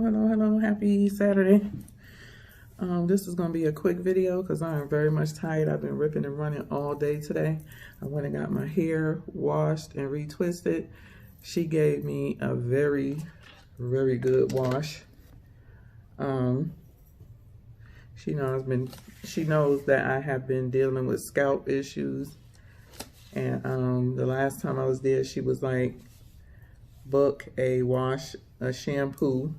Hello. Happy Saturday. This is going to be a quick video because I am very much tired. I've been ripping and running all day today. I went and got my hair washed and retwisted. She gave me a very good wash. She knows that I have been dealing with scalp issues. And the last time I was there, she was like, book a wash, a shampoo,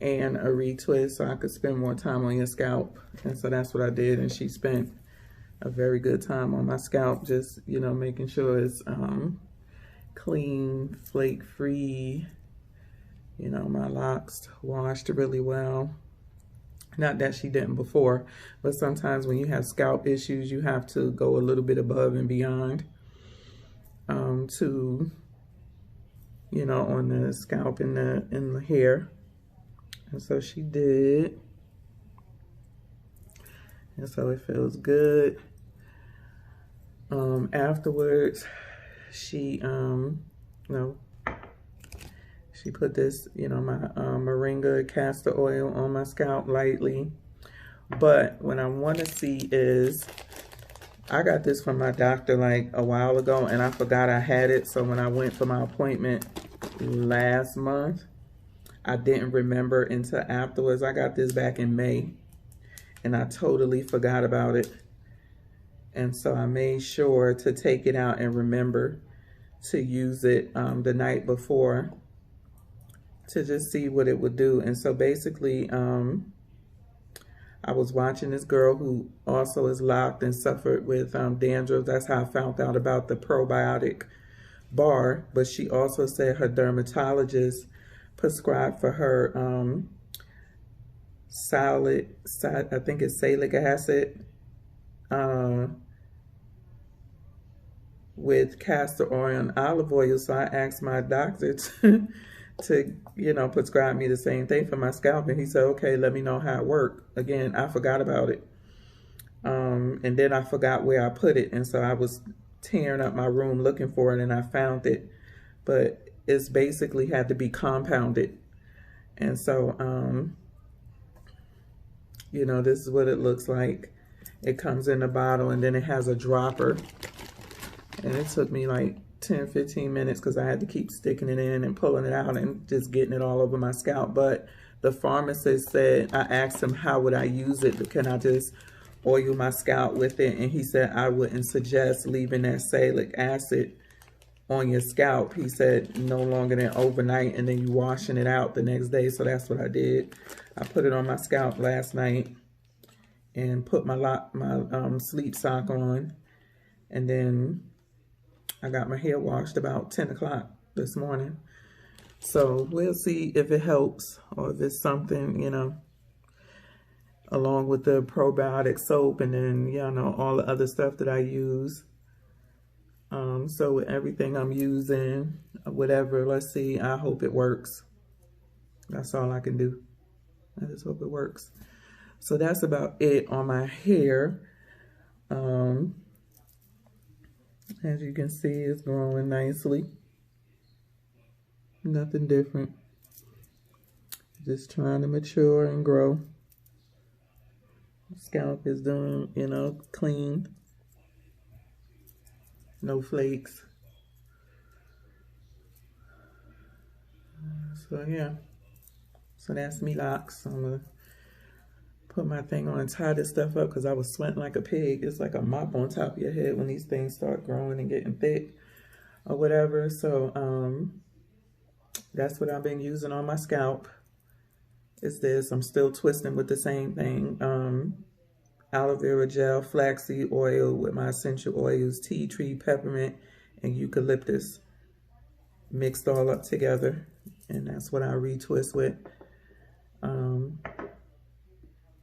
and a retwist so I could spend more time on your scalp. And so that's what I did, and she spent a very good time on my scalp, just, you know, making sure it's clean, flake-free, you know, my locks washed really well. Not that she didn't before, but sometimes when you have scalp issues, you have to go a little bit above and beyond to, you know, on the scalp and the hair. And so she did. And so it feels good. Afterwards, she she put this, you know, my moringa castor oil on my scalp lightly. But what I want to see is, I got this from my doctor like a while ago and I forgot I had it. So when I went for my appointment last month, I didn't remember until afterwards. I got this back in May and I totally forgot about it. And so I made sure to take it out and remember to use it the night before to just see what it would do. And so basically, I was watching this girl who also is locked and suffered with dandruff. That's how I found out about the probiotic bar. But she also said her dermatologist prescribed for her I think it's salicylic acid with castor oil and olive oil. So I asked my doctor to you know, prescribe me the same thing for my scalp, and he said, okay, let me know how it worked. Again, I forgot about it, and then I forgot where I put it, and so I was tearing up my room looking for it, and I found it. But it's basically had to be compounded, and so you know, this is what it looks like. It comes in a bottle, and then it has a dropper, and it took me like 10-15 minutes because I had to keep sticking it in and pulling it out and just getting it all over my scalp. But the pharmacist said, I asked him how would I use it, can I just oil my scalp with it, and he said I wouldn't suggest leaving that salicylic acid on your scalp. He said no longer than overnight, and then you washing it out the next day. So that's what I did. I put it on my scalp last night and put my sleep sock on, and then I got my hair washed about 10 o'clock this morning. So we'll see if it helps or if it's something, you know, along with the probiotic soap and then, you know, all the other stuff that I use. So with everything I'm using, whatever, let's see, I hope it works. That's all I can do. I just hope it works. So that's about it on my hair. As you can see, it's growing nicely. Nothing different. Just trying to mature and grow. Scalp is doing, you know, clean. No flakes. So yeah. So that's me locks. I'm gonna put my thing on and tie this stuff up because I was sweating like a pig. It's like a mop on top of your head when these things start growing and getting thick or whatever. So that's what I've been using on my scalp. It's this. I'm still twisting with the same thing. Aloe vera gel, flaxseed oil with my essential oils, tea tree, peppermint, and eucalyptus mixed all up together. And that's what I retwist with.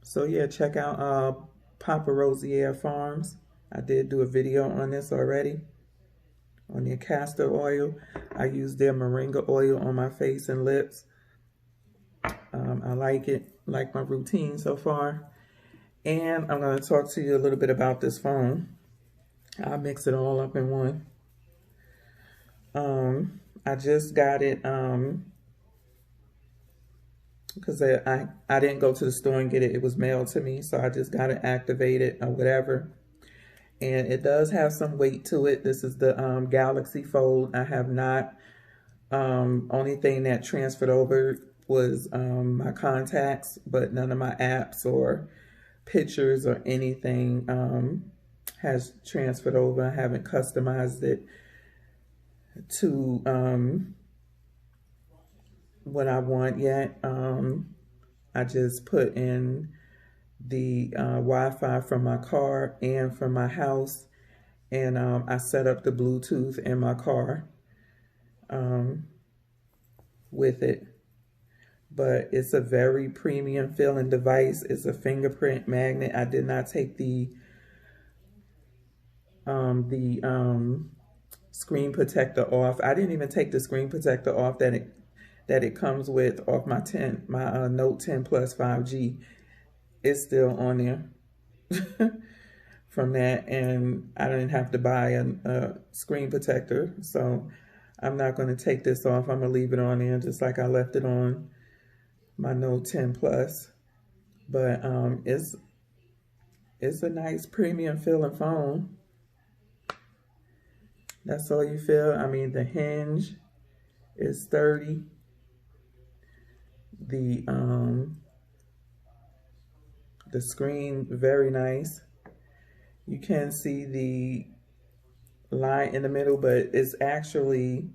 So yeah, check out Papa Rosier Farms. I did do a video on this already. On their castor oil. I use their moringa oil on my face and lips. I like it, like my routine so far. And I'm going to talk to you a little bit about this phone. I'll mix it all up in one. I just got it because I didn't go to the store and get it. It was mailed to me, so I just got it activated or whatever. And it does have some weight to it. This is the Galaxy Fold. I have not, only thing that transferred over was my contacts, but none of my apps or pictures or anything has transferred over. I haven't customized it to what I want yet. I just put in the Wi-Fi from my car and from my house, and I set up the Bluetooth in my car with it. But it's a very premium feeling device. It's a fingerprint magnet. I did not take the screen protector off. I didn't even take the screen protector off that it comes with off my Note 10 Plus 5G. It's still on there from that, and I didn't have to buy a screen protector, so I'm not going to take this off. I'm going to leave it on there just like I left it on my Note 10 Plus. But it's a nice premium feeling phone. That's all you feel. I mean, the hinge is sturdy. The screen, very nice. You can see the line in the middle, but it's actually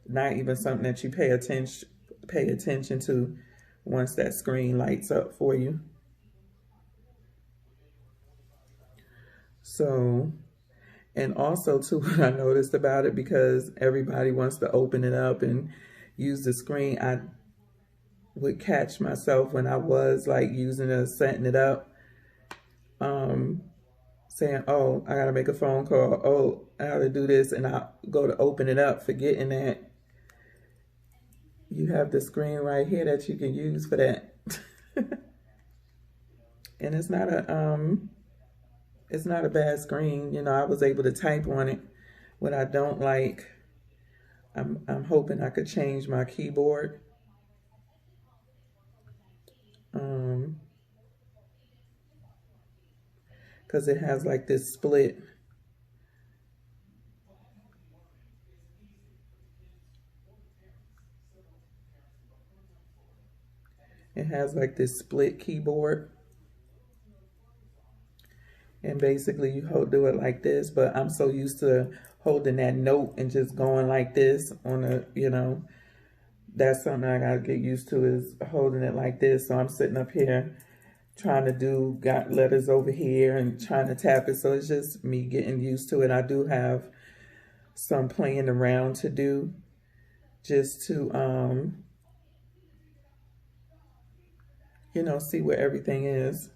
not even something that you pay attention to once that screen lights up for you. So, and also too, what I noticed about it, because everybody wants to open it up and use the screen, I would catch myself when I was like using it, setting it up, saying, oh, I gotta make a phone call, oh, I gotta do this, and I go to open it up, forgetting that you have the screen right here that you can use for that. And it's not a bad screen. You know, I was able to type on it. What I don't like, I'm hoping I could change my keyboard. Because it has like this split. It has like this split keyboard. And basically you do it like this, but I'm so used to holding that note and just going like this on a, you know, that's something I gotta get used to, is holding it like this. So I'm sitting up here trying to got letters over here and trying to tap it. So it's just me getting used to it. I do have some playing around to do just to, you know, see where everything is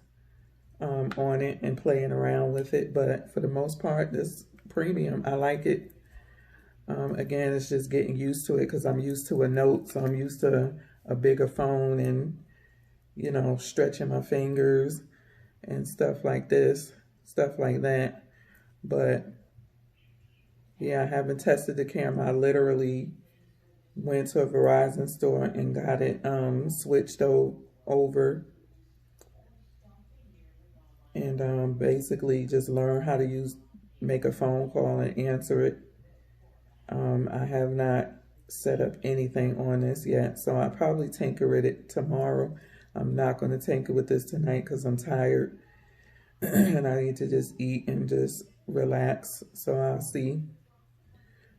on it and playing around with it. But for the most part, this premium, I like it. Again, it's just getting used to it because I'm used to a Note, so I'm used to a bigger phone and, you know, stretching my fingers and stuff like this, stuff like that. But yeah, I haven't tested the camera. I literally went to a Verizon store and got it switched over, and basically just learn how to make a phone call and answer it. I have not set up anything on this yet, so I'll probably tinker with it tomorrow. I'm not going to tinker with this tonight because I'm tired and I need to just eat and just relax, so I'll see.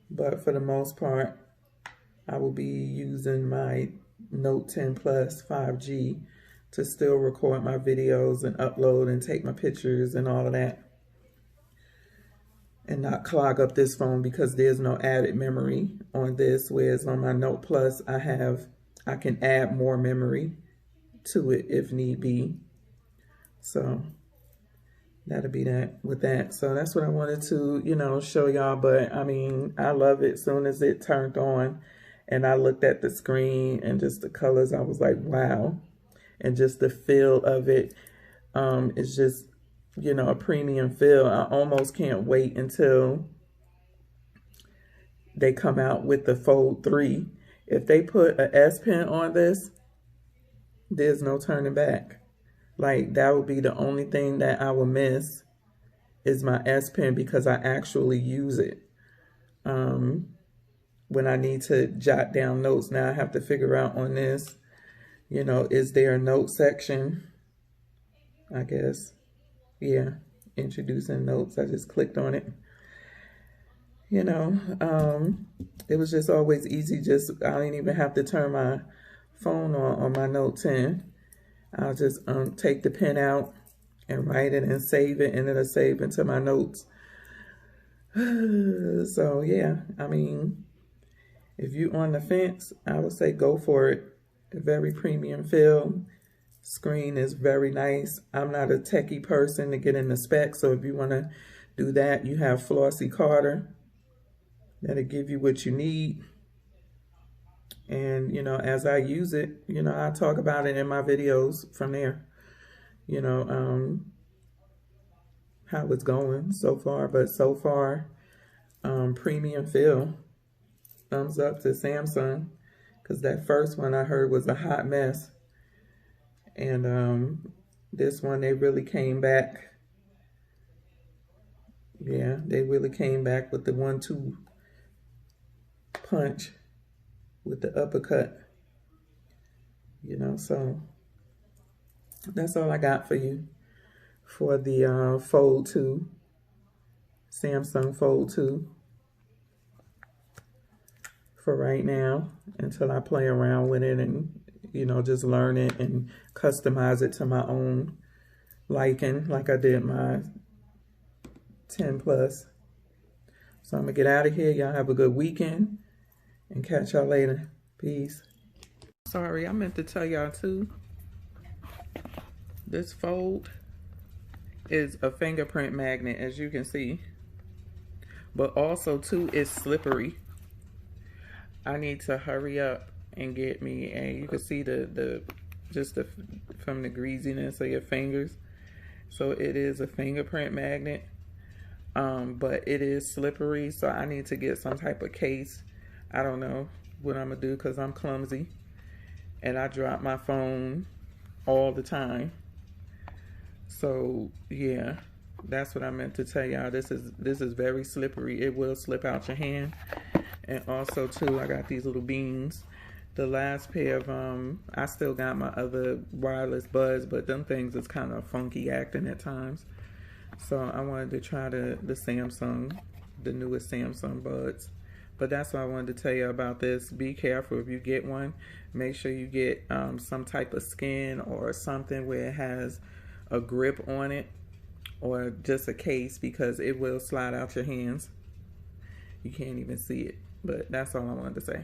But for the most part, I will be using my Note 10 Plus 5G to still record my videos and upload and take my pictures and all of that, and not clog up this phone because there's no added memory on this, whereas on my Note Plus I can add more memory to it if need be. So that'll be that with that. So that's what I wanted to, you know, show y'all. But I mean, I love it. As soon as it turned on and I looked at the screen and just the colors, I was like, wow. And just the feel of it, it's just, you know, a premium feel. I almost can't wait until they come out with the Fold 3. If they put an S Pen on this, there's no turning back. Like, that would be the only thing that I will miss is my S Pen, because I actually use it when I need to jot down notes. Now I have to figure out on this, you know, is there a note section? I guess, yeah, introducing notes. I just clicked on it. You know, it was just always easy. I didn't even have to turn my phone on my Note 10. I'll just take the pen out and write it and save it, and it'll save into my notes. So yeah, I mean, if you're on the fence, I would say go for it. A very premium feel. Screen is very nice. I'm not a techie person to get in the specs, so if you want to do that, you have Flossy Carter. That'll give you what you need. And, you know, as I use it, you know, I talk about it in my videos from there. You know, how it's going so far. But so far, premium feel. Thumbs up to Samsung, because that first one I heard was a hot mess. And this one, they really came back. Yeah, they really came back with the 1-2 punch with the uppercut. You know, so that's all I got for you for the Fold 2, Samsung Fold 2 for right now, until I play around with it and, you know, just learn it and customize it to my own liking, like I did my 10 Plus. So I'm gonna get out of here. Y'all have a good weekend and catch y'all later. Peace. Sorry, I meant to tell y'all too, this Fold is a fingerprint magnet, as you can see, but also too, it's slippery. I need to hurry up and get me a, you can see from the greasiness of your fingers. So it is a fingerprint magnet, but it is slippery, so I need to get some type of case. I don't know what I'm gonna do, because I'm clumsy and I drop my phone all the time. So yeah, that's what I meant to tell y'all. This is very slippery. It will slip out your hand. And also too, I got these little beans. The last pair of I still got my other wireless buds, but them things is kind of funky acting at times. So I wanted to try the Samsung, the newest Samsung buds. But that's what I wanted to tell you about this. Be careful if you get one. Make sure you get some type of skin or something where it has a grip on it, or just a case, because it will slide out your hands. You can't even see it. But that's all I wanted to say.